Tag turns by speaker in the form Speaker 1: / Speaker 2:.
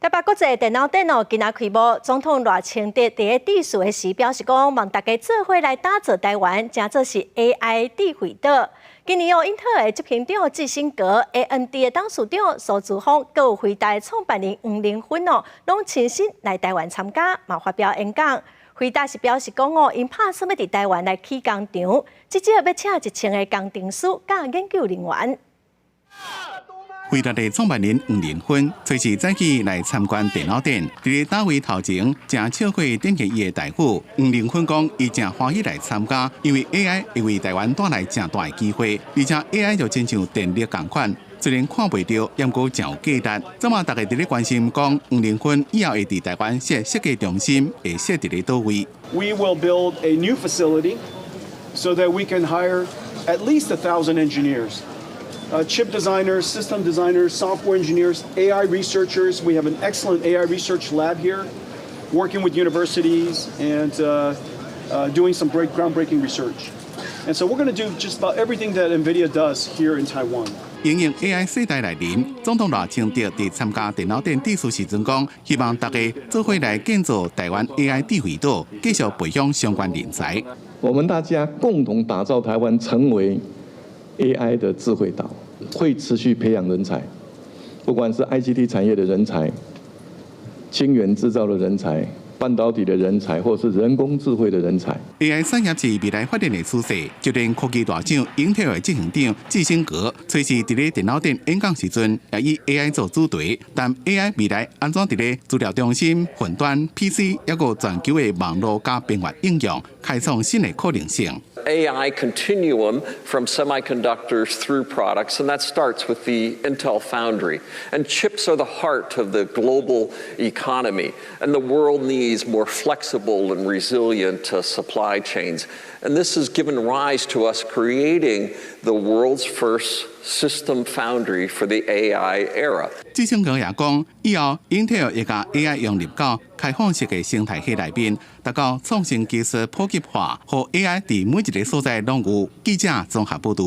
Speaker 1: 台北国际电脑展今仔开幕，总统赖清德伫个致辞时表示讲，望大家做伙来打造台湾，真做是 AI 智慧岛。今年英特尔的执行长季辛格、AMD 的董事长苏姿丰，还有辉达创办人黄仁勋拢亲身来台湾参加，嘛发表演讲。辉达是表示讲因打算要伫台湾来起工厂，至少要请1000个工程师甲研究人员。
Speaker 2: 辉达的创办人黄仁勋随时早起来参观电脑展，伫个大会头前正笑话点起伊的大夫。黄仁勋讲，伊正欢喜来参加，因为 AI 会为台湾带来正大的机会，而且 AI 就亲像电力同款，虽然看袂到，也阁真有价值。怎么大家伫咧关心讲，黄仁勋以后会伫台湾设计中心，会设伫咧倒位
Speaker 3: ？We will build a new facility so that we can hire at least 1,000 engineers. Chip designers, system designers, software engineers, AI researchers. We have an excellent AI research lab here, working with universities and doing some groundbreaking research. And so we're going to do just about everything that NVIDIA does here in Taiwan.
Speaker 2: 应用 AI 世代来临，总统赖清德伫参加电脑展致辞时阵讲，希望大家做伙来建造台湾 AI 智慧岛，继续培养相关人才。
Speaker 4: 我们大家共同打造台湾成为 AI 的智慧岛，会持续培养人才，不管是 ICT 产业的人才、晶圆制造的人才、半导体的人才，或是人工智慧的人才。
Speaker 2: AI 产业是未来发展的趋势。就连科技大厂英特尔执行长季辛格，随时伫咧电脑展演讲时阵，也以 AI 做主题。但 AI 未来安怎伫咧资料中心、云端、PC， 抑个全球的网络加边缘应用，开创新的可能性。
Speaker 5: AI continuum from semiconductors through products, and that starts with the Intel Foundry. And chips are the heart of the global economy, and the world needs more flexible and resilient supply chains. And this has given rise to us creating the world's first system foundry for the AI era.
Speaker 2: 季辛格也讲，以后英特尔会将 AI 融入到开放式的生态系内面，达到创新技术普及化，和 AI 伫每一个所在拢有记者综合报道。